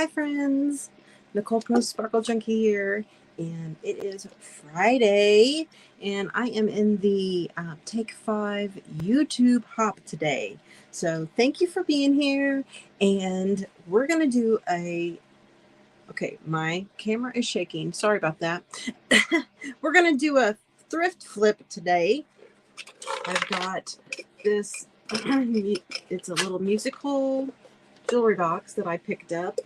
Hi friends, Nicole from Sparkle Junkie here, and it is Friday, and I am in the Take 5 YouTube hop today. So thank you for being here, and we're going to do okay, my camera is shaking, sorry about that. We're going to do a thrift flip today. I've got this, it's a little musical jewelry box that I picked up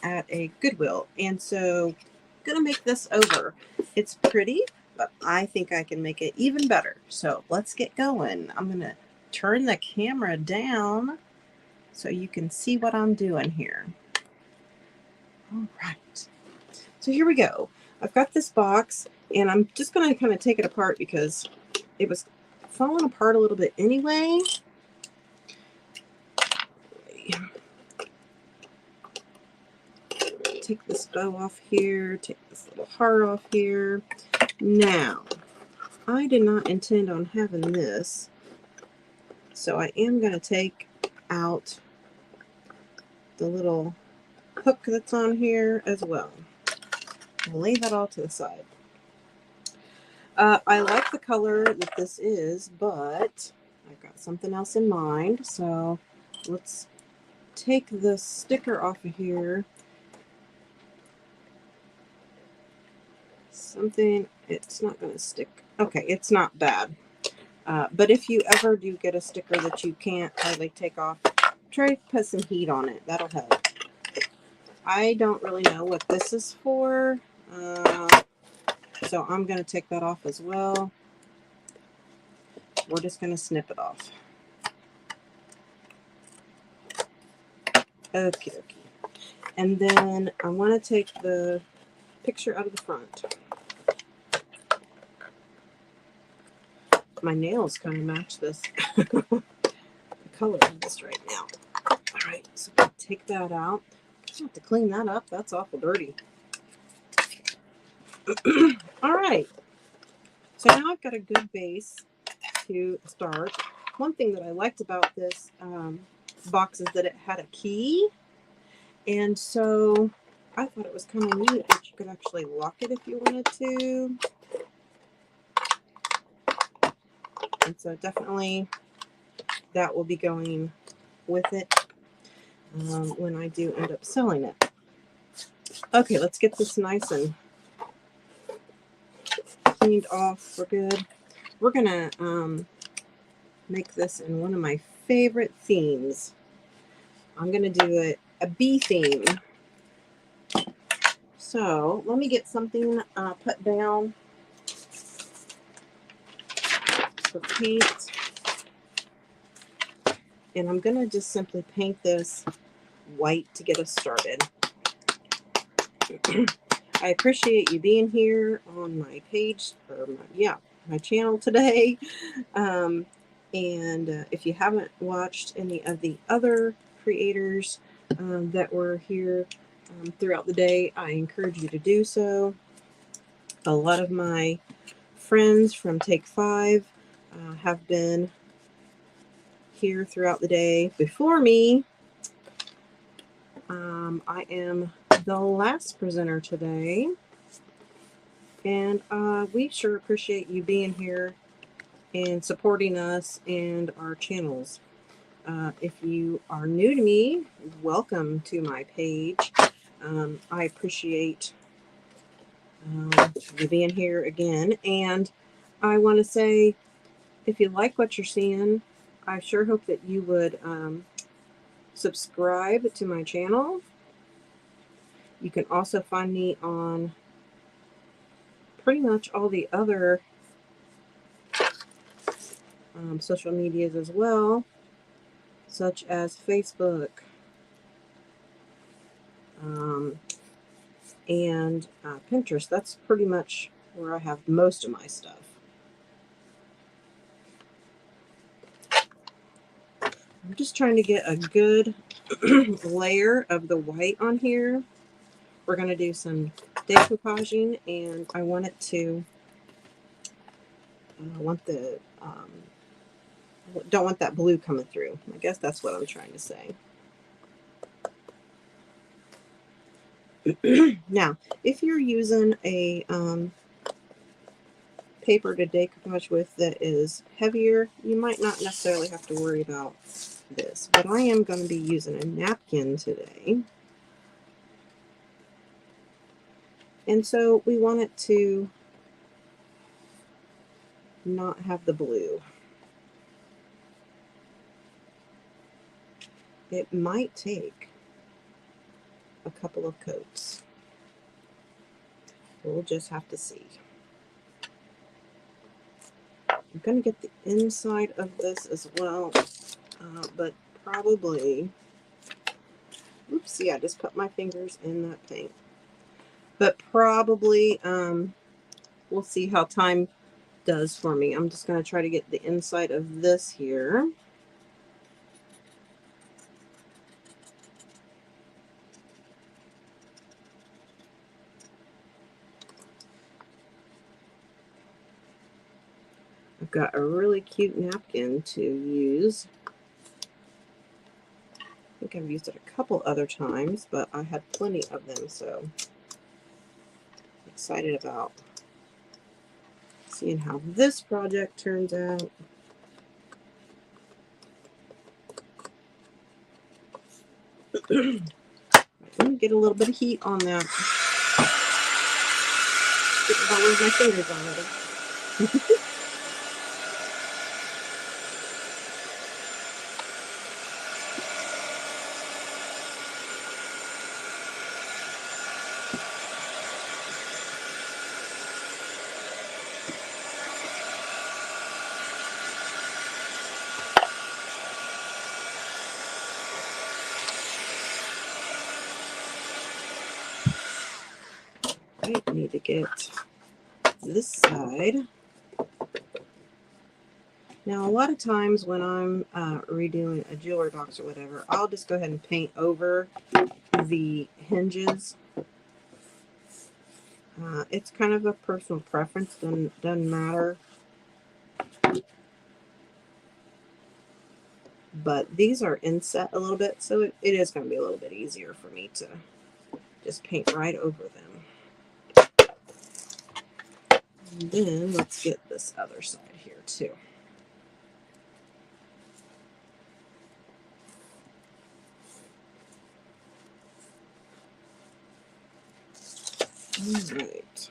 at a Goodwill, and so I'm gonna make this over. It's pretty, but I think I can make it even better. So let's get going. I'm gonna turn the camera down so you can see what I'm doing here. All right, so here we go. I've got this box, and I'm just gonna kind of take it apart because it was falling apart a little bit anyway. Take this bow off here, take this little heart off here. Now, I did not intend on having this, so I am going to take out the little hook that's on here as well. I'll lay that all to the side. I like the color that this is, but I've got something else in mind, so let's take the sticker off of here. Something, it's not going to stick. Okay, it's not bad. But if you ever do get a sticker that you can't hardly take off, try to put some heat on it. That'll help. I don't really know what this is for, so I'm going to take that off as well. We're just going to snip it off. Okay. And then I want to take the picture out of the front. My nails kind of match this the color of this right now. All right, so take that out. I have to clean that up. That's awful dirty. All right, so now I've got a good base to start. One thing that I liked about this box is that it had a key, and so I thought it was kind of neat that you could actually lock it if you wanted to. And so definitely that will be going with it when I do end up selling it. Okay, let's get this nice and cleaned off. We're good. We're gonna make this in one of my favorite themes. I'm gonna do a bee theme. So let me get something put down for paint. And I'm gonna just simply paint this white to get us started. I appreciate you being here on my page, or my channel today. And if you haven't watched any of the other creators that were here throughout the day, I encourage you to do so. A lot of my friends from Take 5 have been here throughout the day before me. I am the last presenter today, and we sure appreciate you being here and supporting us and our channels. If you are new to me, welcome to my page. I appreciate you being here again, and I want to say, if you like what you're seeing, I sure hope that you would subscribe to my channel. You can also find me on pretty much all the other social medias as well, such as Facebook and Pinterest. That's pretty much where I have most of my stuff. I'm just trying to get a good layer of the white on here. We're going to do some decoupaging, and I want it to, don't want that blue coming through. I guess that's what I'm trying to say. Now, if you're using a paper to decoupage with that is heavier, you might not necessarily have to worry about this. But I am going to be using a napkin today. And so we want it to not have the blue. It might take a couple of coats. We'll just have to see. I'm going to get the inside of this as well, but probably, oopsie, I just put my fingers in that paint. But probably, we'll see how time does for me. I'm just going to try to get the inside of this here. I've got a really cute napkin to use. I think I've used it a couple other times, but I had plenty of them, so I'm excited about seeing how this project turns out. Let me get a little bit of heat on that. Getting all over my fingers already. I need to get this side. Now, a lot of times when I'm redoing a jewelry box or whatever, I'll just go ahead and paint over the hinges. It's kind of a personal preference, doesn't matter. But these are inset a little bit, so it is going to be a little bit easier for me to just paint right over them. And then let's get this other side here too. All right.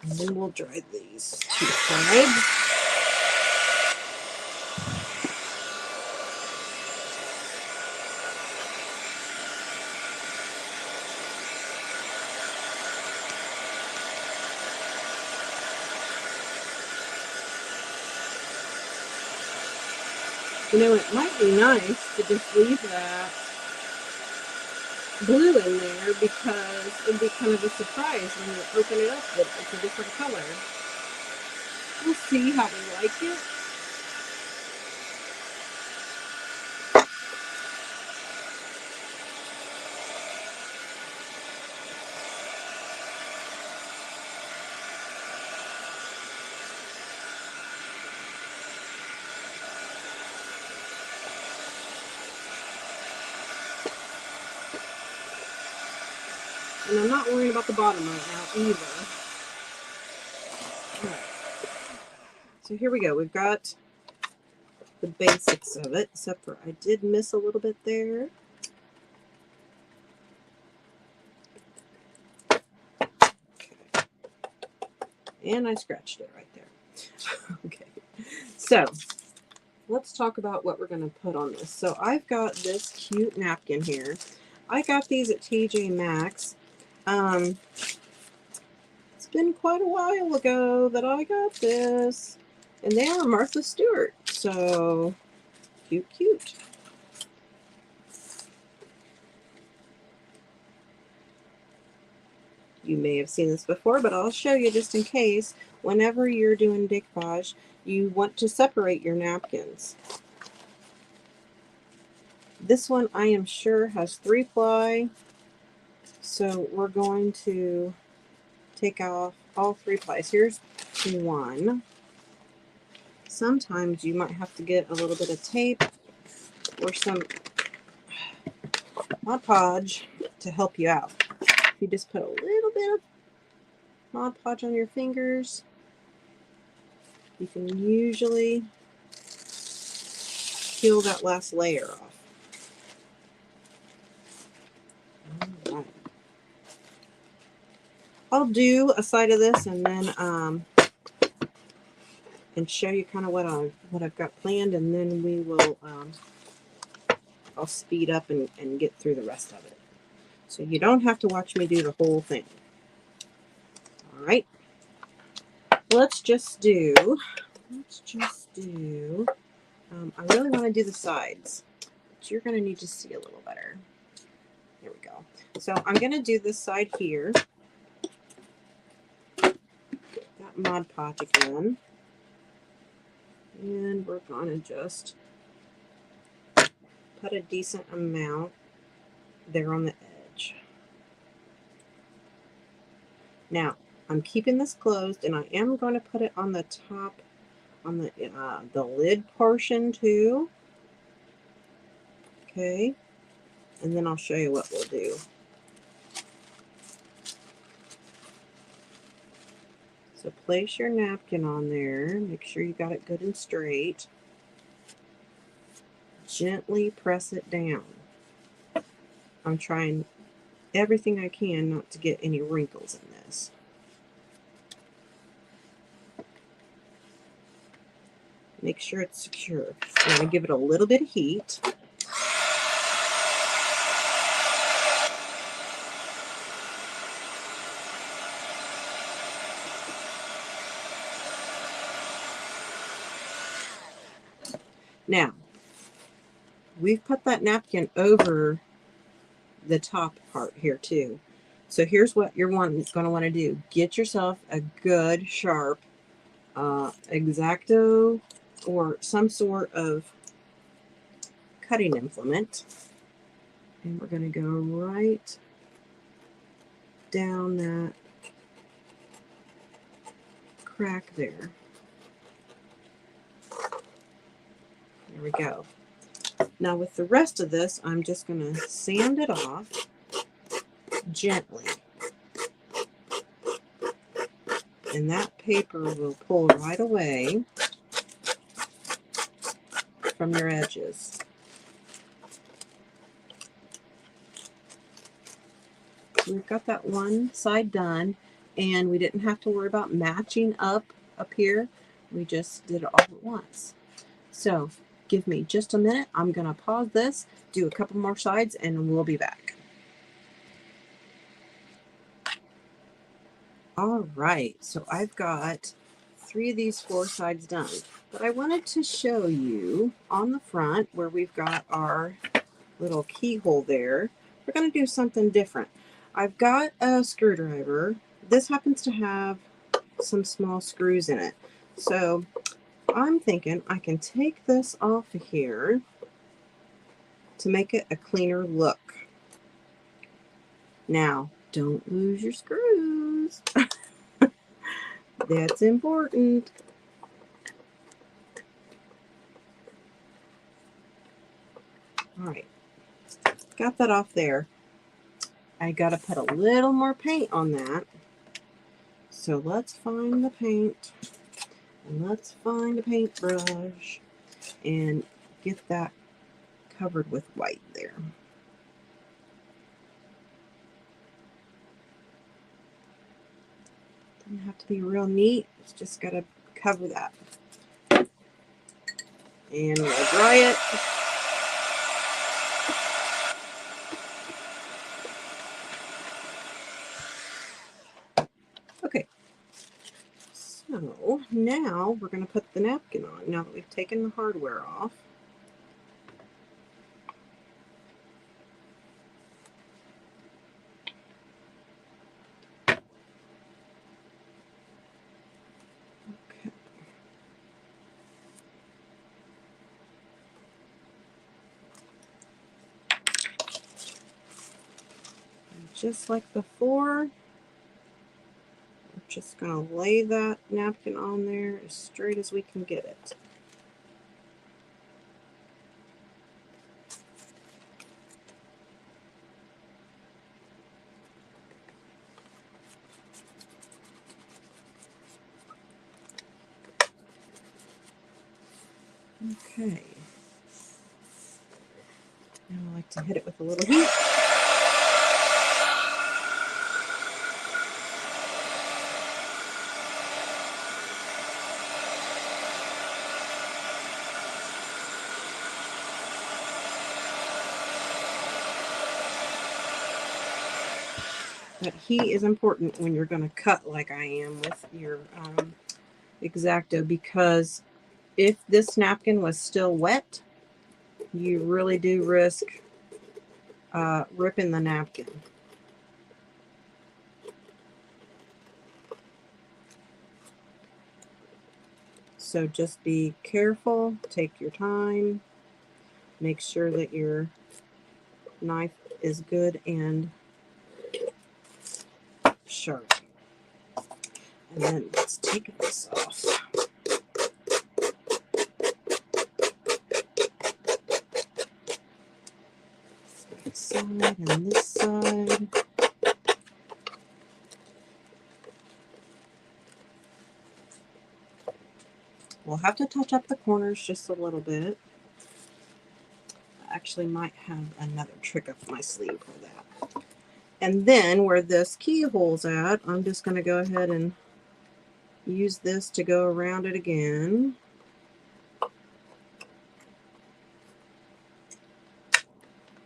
And then we'll dry these two sides. You know, it might be nice to just leave that blue in there because it'd be kind of a surprise when you open it up that it's a different color. We'll see how we like it. And I'm not worried about the bottom right now either. All right. So here we go. We've got the basics of it, except for I did miss a little bit there. Okay. And I scratched it right there. Okay. So let's talk about what we're going to put on this. So I've got this cute napkin here. I got these at TJ Maxx. It's been quite a while ago that I got this. And they are Martha Stewart. So cute, cute. You may have seen this before, but I'll show you just in case. Whenever you're doing decoupage, you want to separate your napkins. This one I am sure has 3-ply. So we're going to take off all 3-plies. Here's 1. Sometimes you might have to get a little bit of tape or some Mod Podge to help you out. You just put a little bit of Mod Podge on your fingers. You can usually peel that last layer off. All right. I'll do a side of this and then and show you kind of what I've got planned, and then we will I'll speed up and get through the rest of it. So you don't have to watch me do the whole thing. All right. Let's just do I really want to do the sides, but you're going to need to see a little better. There we go. So I'm going to do this side here. Got Mod Podge again. And we're going to just put a decent amount there on the edge. Now, I'm keeping this closed, and I am going to put it on the top, on the lid portion too. Okay, and then I'll show you what we'll do. So place your napkin on there. Make sure you got it good and straight. Gently press it down. I'm trying everything I can not to get any wrinkles in this. Make sure it's secure. I'm going to give it a little bit of heat. Now, we've put that napkin over the top part here too. So here's what you're going to want to do. Get yourself a good, sharp X-Acto or some sort of cutting implement. And we're going to go right down that crack there. There we go. Now with the rest of this, I'm just going to sand it off gently. And that paper will pull right away from your edges. We've got that one side done, and we didn't have to worry about matching up here. We just did it all at once. So give me just a minute. I'm going to pause this, do a couple more sides, and we'll be back. All right, so I've got 3 of these 4 sides done, but I wanted to show you on the front where we've got our little keyhole there. We're going to do something different. I've got a screwdriver. This happens to have some small screws in it. So I'm thinking I can take this off of here to make it a cleaner look. Now, don't lose your screws. That's important. All right, got that off there. I got to put a little more paint on that. So let's find the paint, and let's find a paintbrush and get that covered with white there. Doesn't have to be real neat. It's just got to cover that. And we'll dry it. Okay. So now we're going to put the napkin on, now that we've taken the hardware off. Okay. And just like before, we're just going to lay that napkin on there as straight as we can get it. Okay. Now I like to hit it with a little heat. But heat is important when you're going to cut like I am with your X-Acto, because if this napkin was still wet, you really do risk ripping the napkin. So just be careful, take your time, make sure that your knife is good and sharp. And then let's take this off. This side and this side. We'll have to touch up the corners just a little bit. I actually might have another trick up my sleeve for that. And then where this keyhole's at, I'm just going to go ahead and use this to go around it again.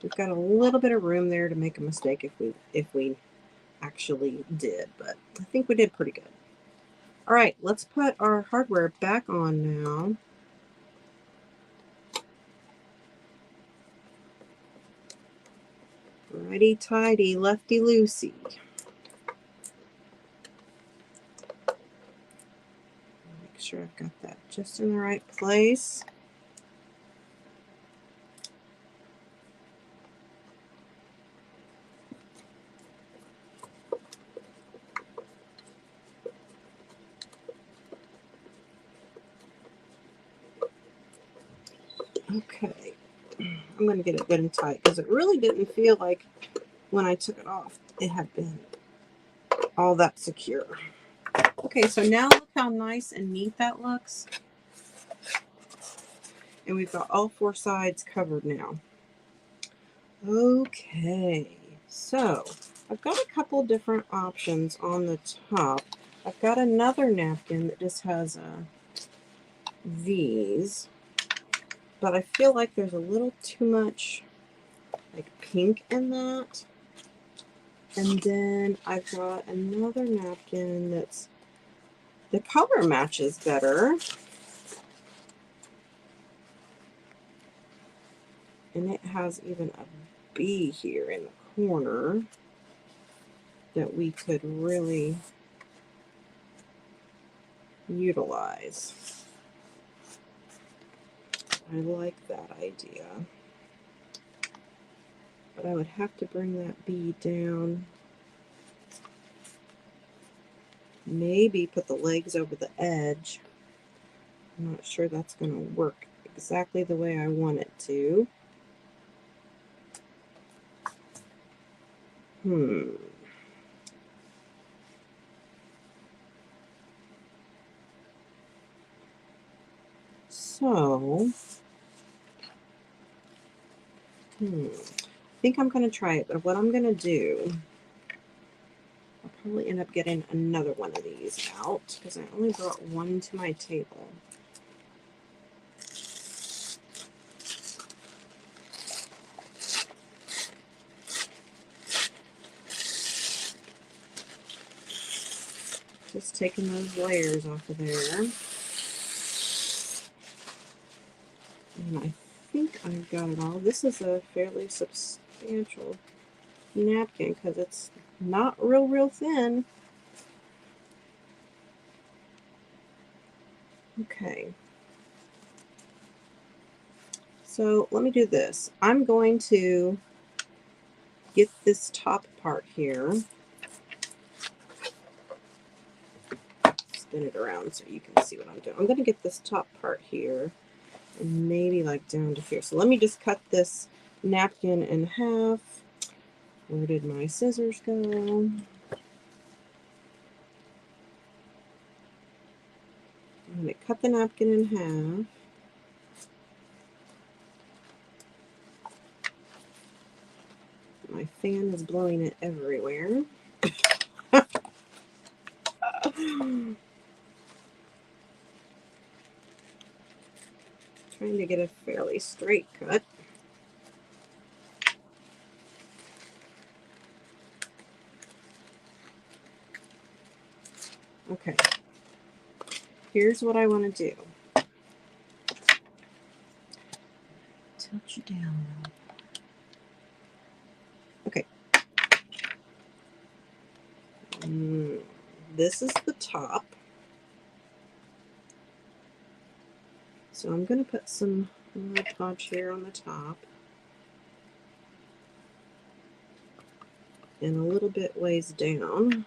We've got a little bit of room there to make a mistake if we actually did, but I think we did pretty good. All right, let's put our hardware back on now. Righty tighty, lefty loosey. Make sure I've got that just in the right place. Okay, I'm going to get it good and tight because it really didn't feel like when I took it off it had been all that secure. Okay, so now look how nice and neat that looks. And we've got all four sides covered now. Okay, so I've got a couple different options on the top. I've got another napkin that just has these, but I feel like there's a little too much like pink in that. And then I've got another napkin that's the color matches better. And it has even a bee here in the corner that we could really utilize. I like that idea. But I would have to bring that bee down. Maybe put the legs over the edge. I'm not sure that's going to work exactly the way I want it to. So, I think I'm going to try it, but what I'm going to do, I'll probably end up getting another one of these out because I only brought one to my table. Just taking those layers off of there. And I think I've got it all. This is a fairly substantial napkin because it's not real thin. Okay. So let me do this. I'm going to get this top part here. Spin it around so you can see what I'm doing. I'm going to get this top part here and maybe like down to here. So let me just cut this napkin in half. Where did my scissors go? I'm going to cut the napkin in half. My fan is blowing it everywhere. Trying to get a fairly straight cut. Okay, here's what I want to do. Tilt you down. Okay. This is the top. So I'm going to put some Mod Podge here on the top. And a little bit ways down.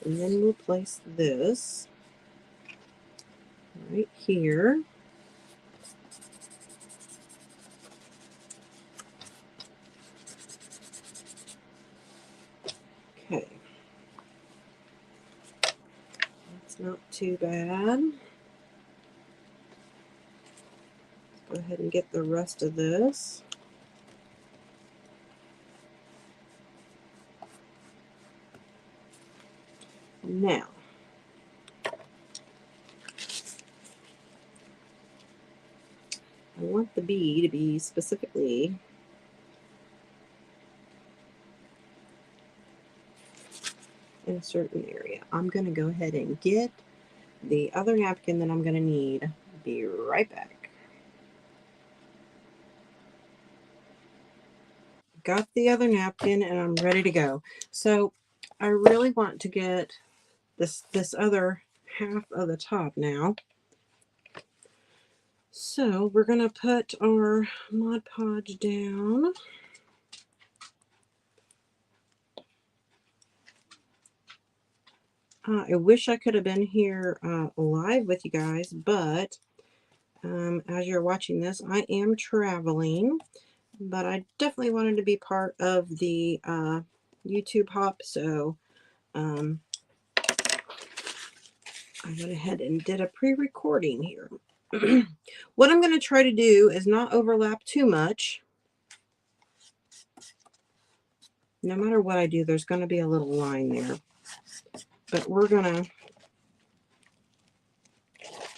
And then we'll place this right here. Okay. That's not too bad. Let's go ahead and get the rest of this. Now, I want the bee to be specifically in a certain area. I'm going to go ahead and get the other napkin that I'm going to need. Be right back. Got the other napkin and I'm ready to go. So I really want to get this other half of the top now. So we're going to put our Mod Podge down. I wish I could have been here live with you guys, but as you're watching this, I am traveling, but I definitely wanted to be part of the YouTube hop, so I went ahead and did a pre-recording here. What I'm going to try to do is not overlap too much. No matter what I do, there's going to be a little line there. But we're going to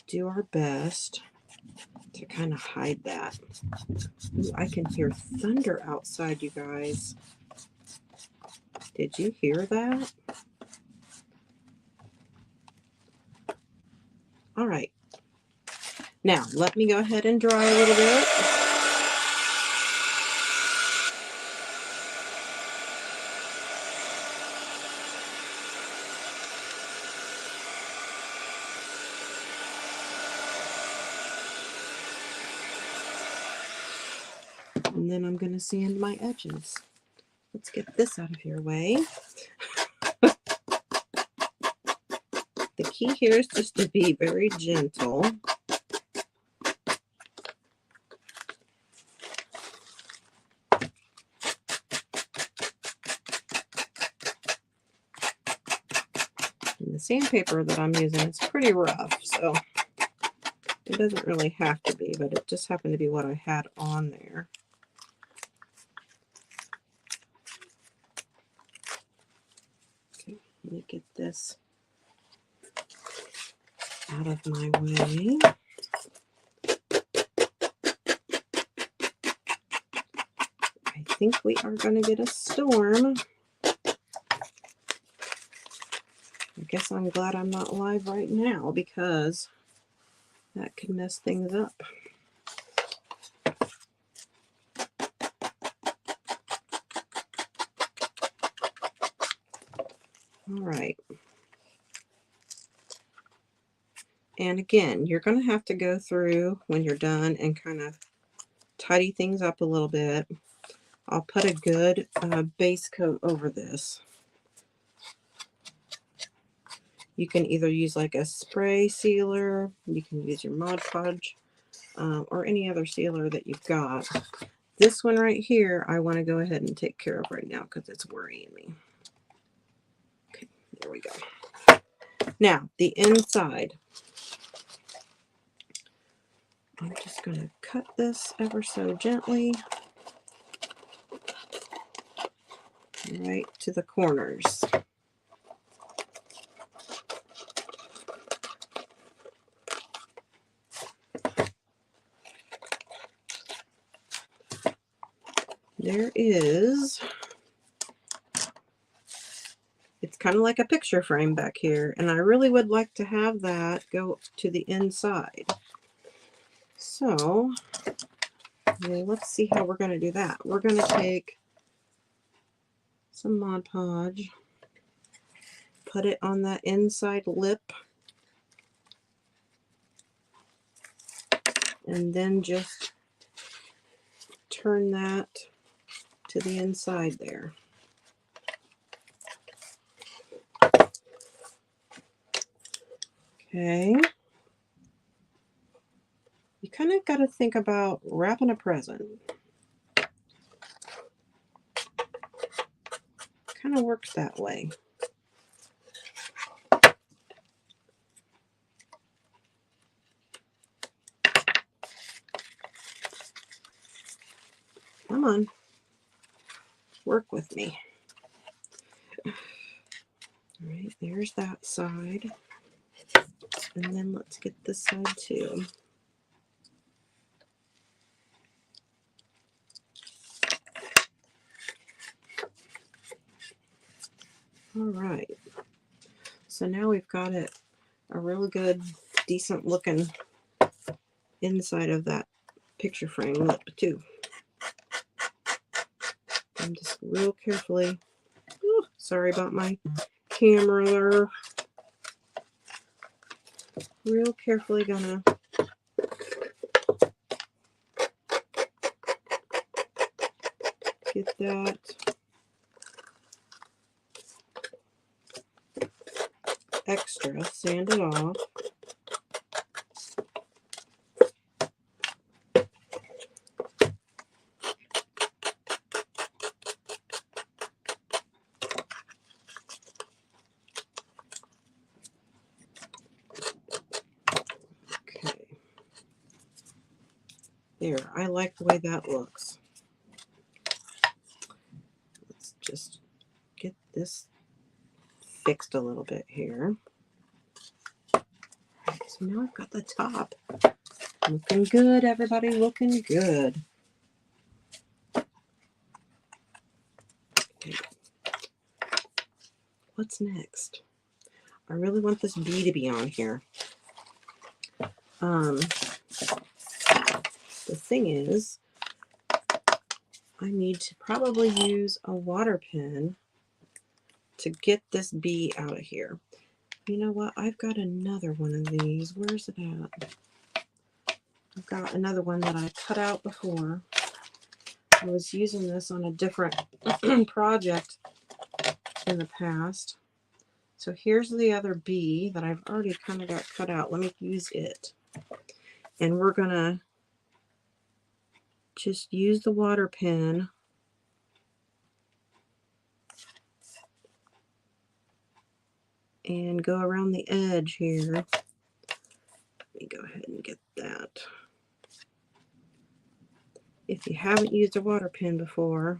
do our best to kind of hide that. Ooh, I can hear thunder outside, you guys. Did you hear that? All right. Now, let me go ahead and dry a little bit. And then I'm going to sand my edges. Let's get this out of your way. The key here is just to be very gentle. And the sandpaper that I'm using is pretty rough, so it doesn't really have to be, but it just happened to be what I had on there. Okay, let me get this out of my way. I think we are going to get a storm. I guess I'm glad I'm not live right now because that could mess things up. All right. And again, you're going to have to go through when you're done and kind of tidy things up a little bit. I'll put a good base coat over this. You can either use like a spray sealer, you can use your Mod Podge, or any other sealer that you've got. This one right here, I want to go ahead and take care of right now because it's worrying me. Okay, there we go. Now, the inside. I'm just going to cut this ever so gently right to the corners. There is, it's kind of like a picture frame back here, and I really would like to have that go to the inside. So well, let's see how we're going to do that. We're going to take some Mod Podge, put it on that inside lip, and then just turn that to the inside there. Okay. You kind of got to think about wrapping a present. Kind of works that way. Come on. Work with me. All right, there's that side. And then let's get this side too. All right. So now we've got it a really good, decent looking inside of that picture frame lip too. I'm just real carefully, sorry about my camera there. Real carefully gonna get that extra sanded off. Okay. There, I like the way that looks. Let's just get this fixed a little bit here. So now I've got the top. Looking good, everybody, looking good. Okay. What's next? I really want this bee to be on here. The thing is, I need to probably use a water pen to get this bee out of here. You know what? I've got another one of these. Where's it at? I've got another one that I cut out before. I was using this on a different project in the past. So here's the other bee that I've already kind of got cut out. Let me use it. And we're going to just use the water pen and go around the edge here. Let me go ahead and get that. If you haven't used a water pen before,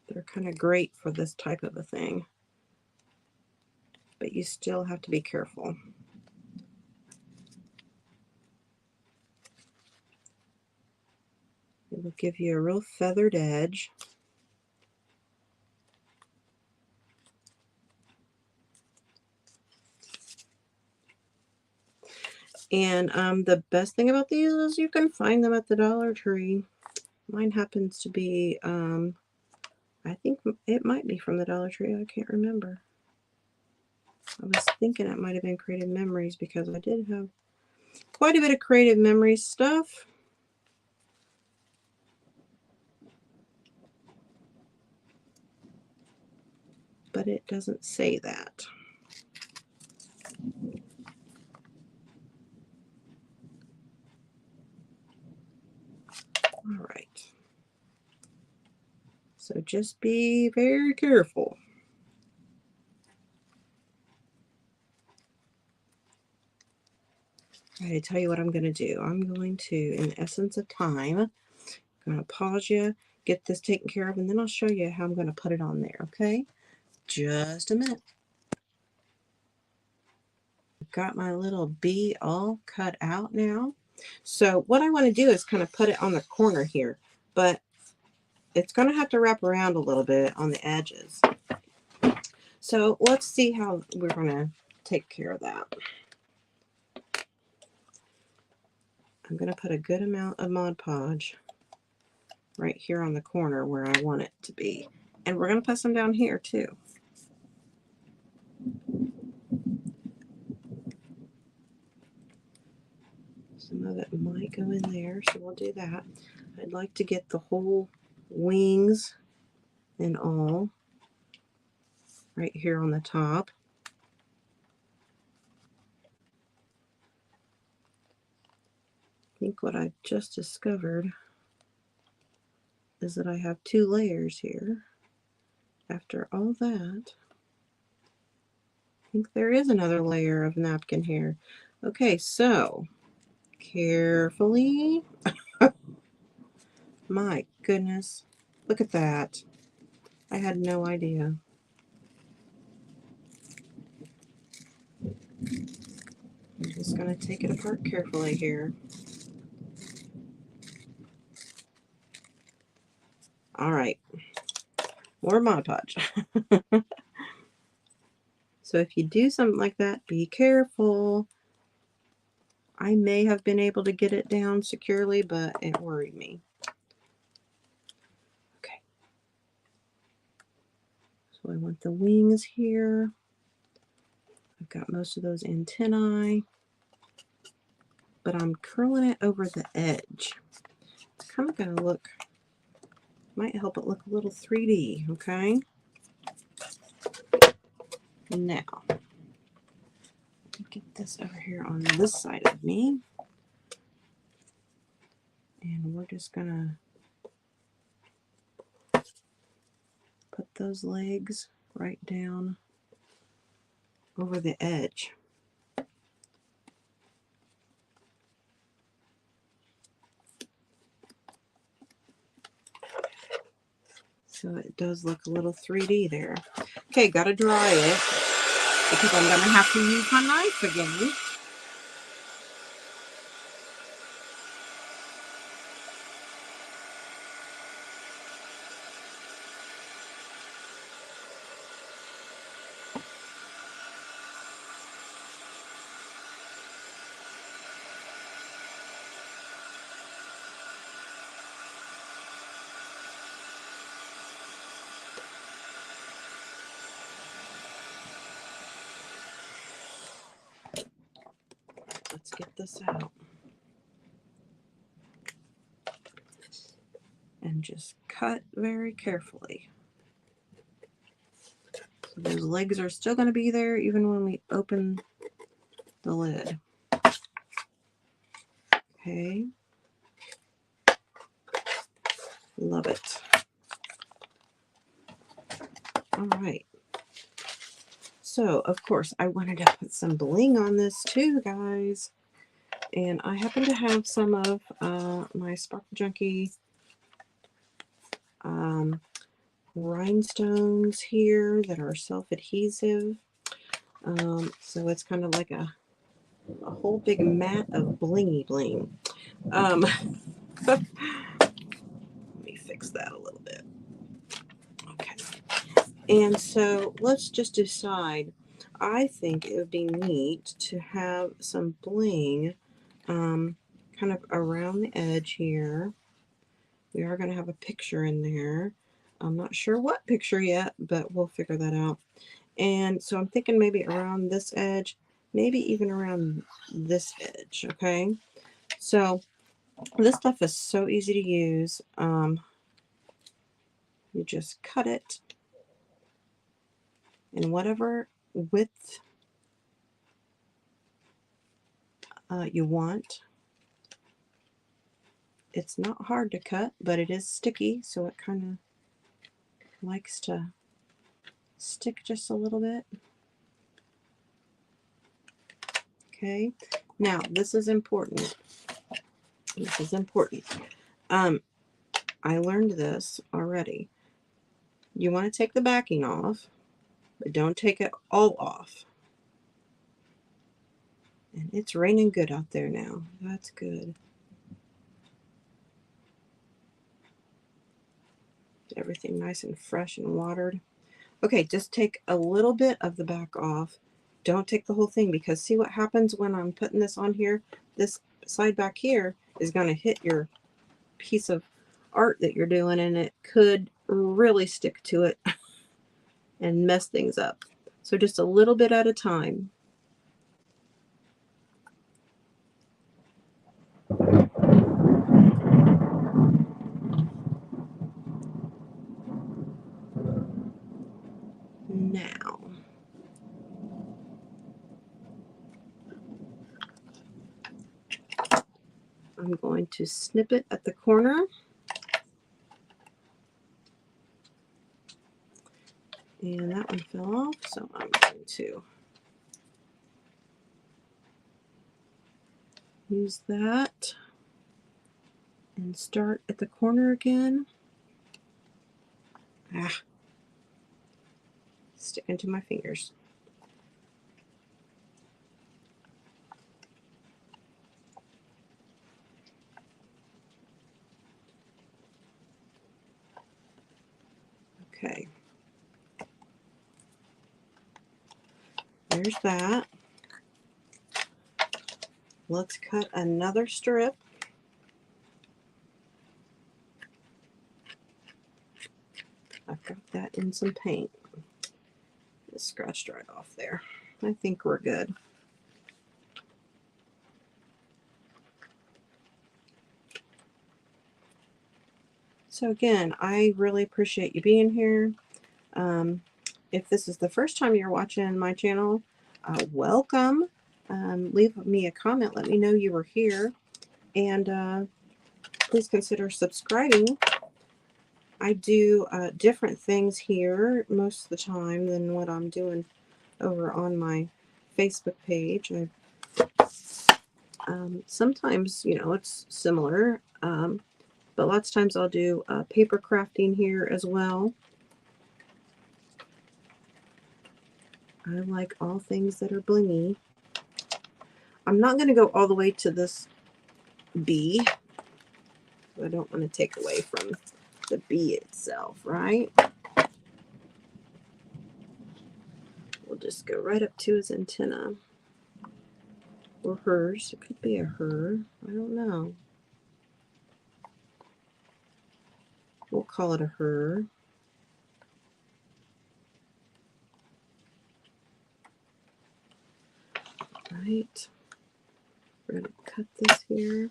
they're kind of great for this type of a thing. But you still have to be careful. It will give you a real feathered edge. And the best thing about these is you can find them at the Dollar Tree. Mine happens to be, I think it might be from the Dollar Tree. I can't remember. I was thinking it might have been Creative Memories because I did have quite a bit of Creative Memories stuff. But it doesn't say that. All right. So just be very careful. I tell you what I'm going to do. I'm going to, in the essence of time, I'm going to pause you, get this taken care of, and then I'll show you how I'm going to put it on there, okay? Just a minute. I've got my little bee all cut out now. So what I want to do is kind of put it on the corner here, but it's going to have to wrap around a little bit on the edges. So let's see how we're going to take care of that. I'm going to put a good amount of Mod Podge right here on the corner where I want it to be. And we're going to put some down here too. Some of it might go in there, so we'll do that. I'd like to get the whole wings and all right here on the top. I think what I just discovered is that I have 2 layers here. After all that, I think there is another layer of napkin here. Okay, so carefully. My goodness, look at that. I had no idea. I'm just going to take it apart carefully here. All right, more Mod Podge. So if you do something like that, be careful. I may have been able to get it down securely, but it worried me. Okay. So I want the wings here. I've got most of those antennae, but I'm curling it over the edge. It's kind of going to look, might help it look a little 3D, okay? Now, get this over here on this side of me. And we're just going to put those legs right down over the edge. So it does look a little 3D there. Okay, got to dry it because I'm going to have to use my knife again. Let's get this out. And just cut very carefully. So those legs are still going to be there even when we open the lid. Okay. Love it. All right. So, of course, I wanted to put some bling on this too, guys. And I happen to have some of my Sparkle Junkie rhinestones here that are self-adhesive. So it's kind of like a whole big mat of blingy bling. Let me fix that a little bit. Okay. And so let's just decide. I think it would be neat to have some bling kind of around the edge here. We are going to have a picture in there. I'm not sure what picture yet, but we'll figure that out. And so I'm thinking maybe around this edge, maybe even around this edge, okay? So this stuff is so easy to use. You just cut it in whatever width you want. It's not hard to cut, but it is sticky, so it kind of likes to stick just a little bit. Okay, Now, this is important. This is important. I learned this already. You want to take the backing off, but don't take it all off. And it's raining good out there now. That's good. Get everything nice and fresh and watered. Okay, just take a little bit of the back off. Don't take the whole thing, because see what happens when I'm putting this on here? This side back here is going to hit your piece of art that you're doing, and it could really stick to it and mess things up. So just a little bit at a time. Now, I'm going to snip it at the corner. And that one fell off, so I'm going to use that and start at the corner again. Sticking to my fingers. Okay. There's that. Let's cut another strip. I've got that in some paint. Just scratched right off there. I think we're good. So again, I really appreciate you being here. If this is the first time you're watching my channel, welcome. Leave me a comment. Let me know you were here. And please consider subscribing. I do different things here most of the time than what I'm doing over on my Facebook page. Sometimes, you know, it's similar, but lots of times I'll do paper crafting here as well. I like all things that are blingy. I'm not going to go all the way to this bee. I don't want to take away from the bee itself, right? We'll just go right up to his antenna. Or hers. It could be a her. I don't know. We'll call it a her. Right. We're going to cut this here.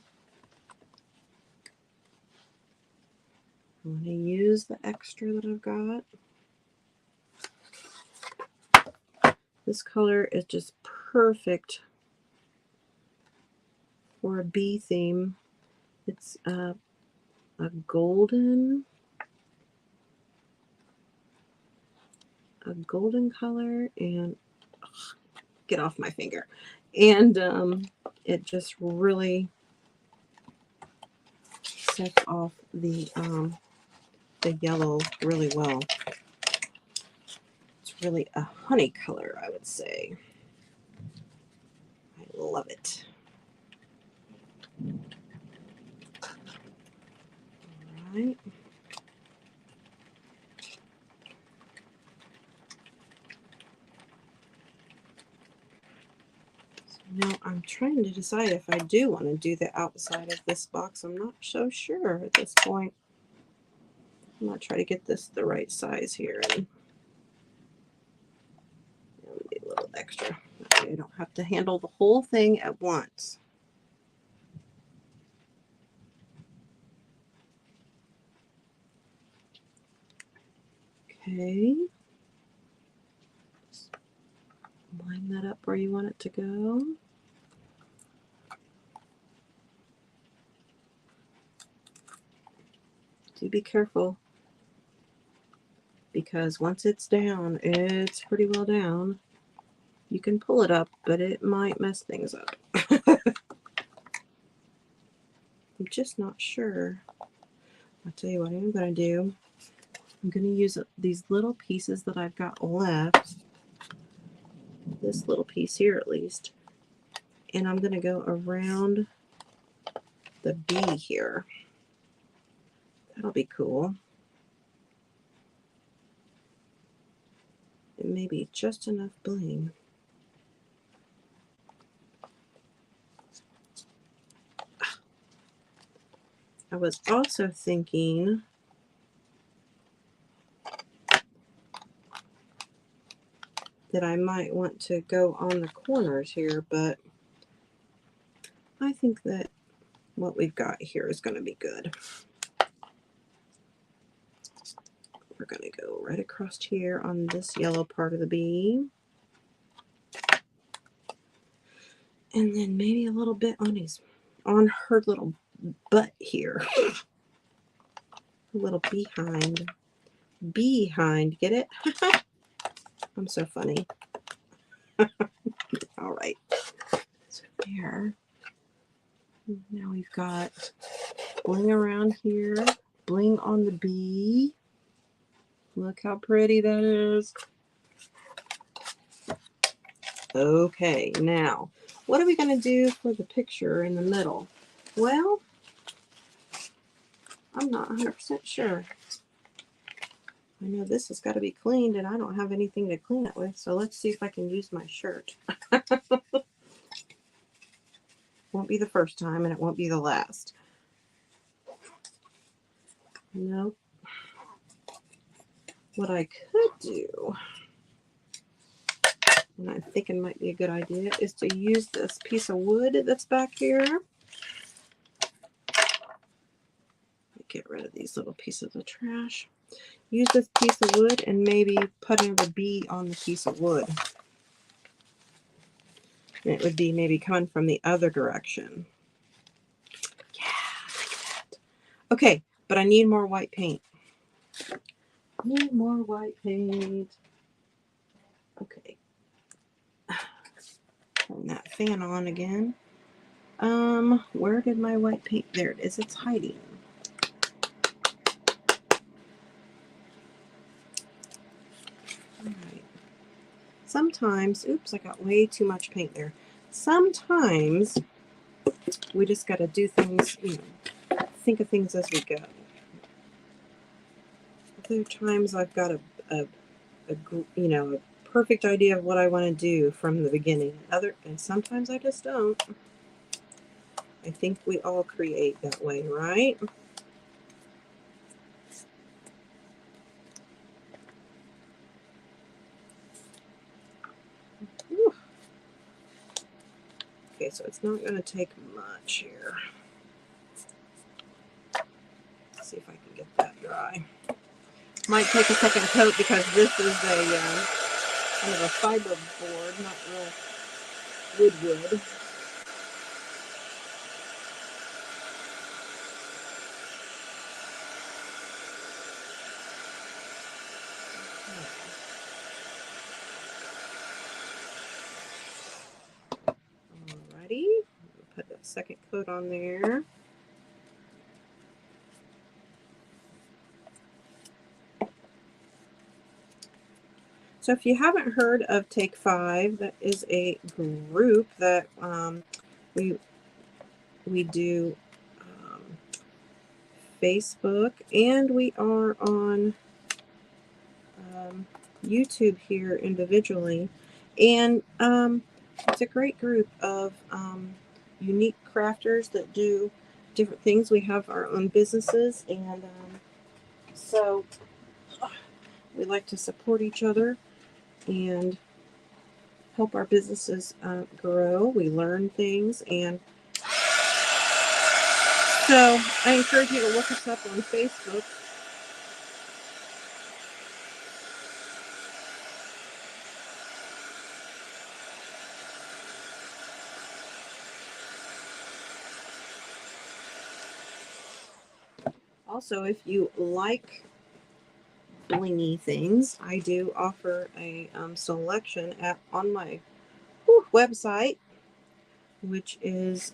I'm going to use the extra that I've got. This color is just perfect for a bee theme. It's a golden color, and get off my finger. And it just really sets off the yellow really well. It's really a honey color, I would say. I love it. All right. Now I'm trying to decide if I do want to do the outside of this box. I'm not so sure at this point. I'm going to try to get this the right size here. And maybe a little extra. Okay, I don't have to handle the whole thing at once. Okay. Just line that up where you want it to go. Do be careful, because once it's down, it's pretty well down. You can pull it up, but it might mess things up. I'm just not sure. I'll tell you what I'm going to do. I'm going to use these little pieces that I've got left, this little piece here at least, and I'm going to go around the bee here. That'll be cool. It may be just enough bling. I was also thinking that I might want to go on the corners here, but I think that what we've got here is going to be good. We're going to go right across here on this yellow part of the bee. And then maybe a little bit on her little butt here. A little behind. Behind, get it? I'm so funny. All right. So there. Now we've got bling around here. Bling on the bee. Look how pretty that is. Okay, now, what are we going to do for the picture in the middle? Well, I'm not 100% sure. I know this has got to be cleaned, and I don't have anything to clean it with, so let's see if I can use my shirt. Won't be the first time, and it won't be the last. Nope. What I could do, and I'm thinking might be a good idea, is to use this piece of wood that's back here. Get rid of these little pieces of trash. Use this piece of wood and maybe put in the bee on the piece of wood. And it would be maybe coming from the other direction. Yeah, like that. Okay, but I need more white paint. Need more white paint. Okay. Turn that fan on again. Where did my white paint? There it is. It's hiding. All right. Sometimes, oops, I got way too much paint there. Sometimes we just got to do things, think of things as we go. Other times I've got a perfect idea of what I want to do from the beginning. And sometimes I just don't. I think we all create that way, right? Whew. Okay, so it's not going to take much here. Let's see if I can get that dry. Might take a second coat because this is a kind of a fiber board, not real wood. Alrighty, put that second coat on there. So if you haven't heard of Take 5, that is a group that we do Facebook, and we are on YouTube here individually. And it's a great group of unique crafters that do different things. We have our own businesses, and so we like to support each other and help our businesses grow. We learn things, and so I encourage you to look us up on Facebook. Also, if you like blingy things, I do offer a selection on my website, which is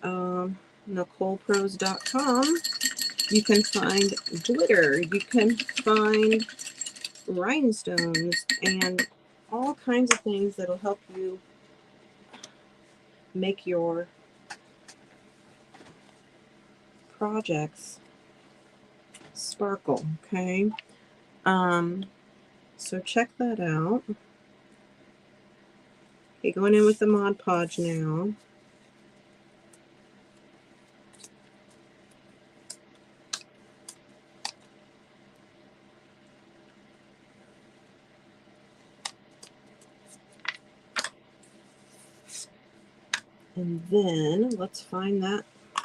NicolePros.com, you can find glitter, you can find rhinestones, and all kinds of things that'll help you make your projects sparkle. Okay, so check that out. Okay, going in with the Mod Podge now. And then let's find that. I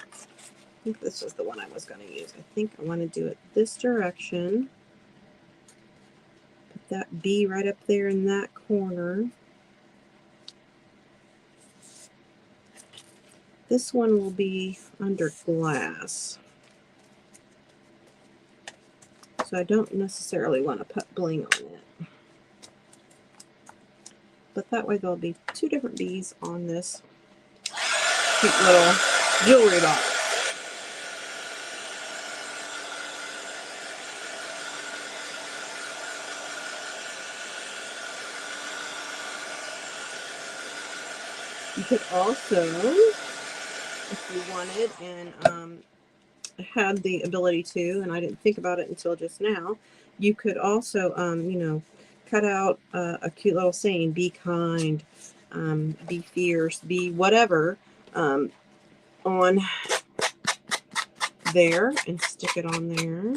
think this was the one I was going to use. I think I want to do it this direction. Put that bee right up there in that corner. This one will be under glass. So I don't necessarily want to put bling on it. But that way there'll be two different bees on this cute little jewelry box. You could also, if you wanted and had the ability to, and I didn't think about it until just now, you could also, you know, cut out a cute little saying, be kind, be fierce, be whatever, on there and stick it on there.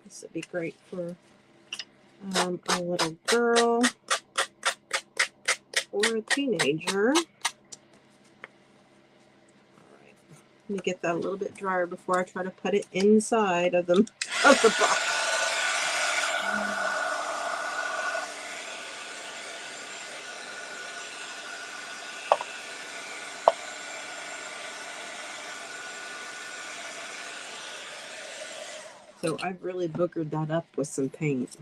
This would be great for a little girl or a teenager. All right, let me get that a little bit drier before I try to put it inside of the box. So I've really boogered that up with some paint.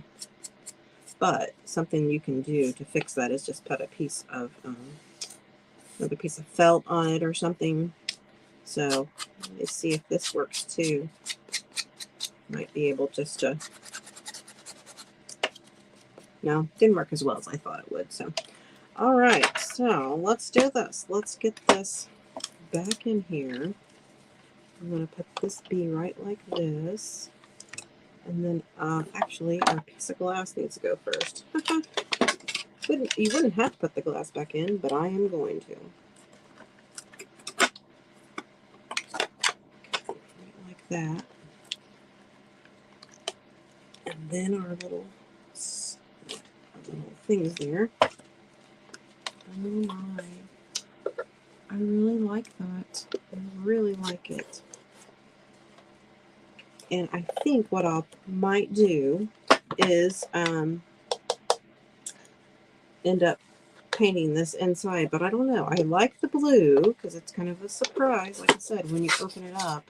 But something you can do to fix that is just put a piece of another piece of felt on it or something. So let's see if this works too. Might be able just to. No, didn't work as well as I thought it would. So, all right. So let's do this. Let's get this back in here. I'm going to put this bee right like this. And then actually our piece of glass needs to go first. You wouldn't have to put the glass back in, but I am going to. Like that. And then our little things there. Oh my. I really like that. I really like it. And I think what I might do is end up painting this inside, but I don't know. I like the blue because it's kind of a surprise, like I said, when you open it up.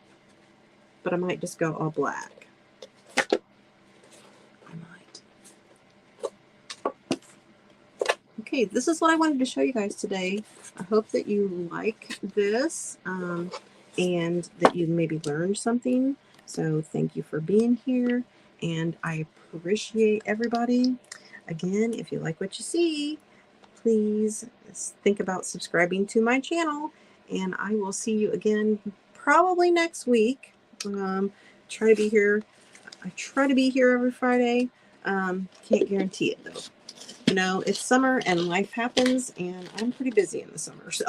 But I might just go all black. I might. Okay, this is what I wanted to show you guys today. I hope that you like this and that you maybe learned something. So thank you for being here, and I appreciate everybody. Again, if you like what you see, please think about subscribing to my channel, and I will see you again probably next week. Try to be here. I try to be here every Friday. Can't guarantee it though. You know, it's summer and life happens, and I'm pretty busy in the summer. So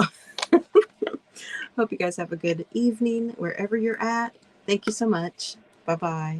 hope you guys have a good evening wherever you're at. Thank you so much. Bye-bye.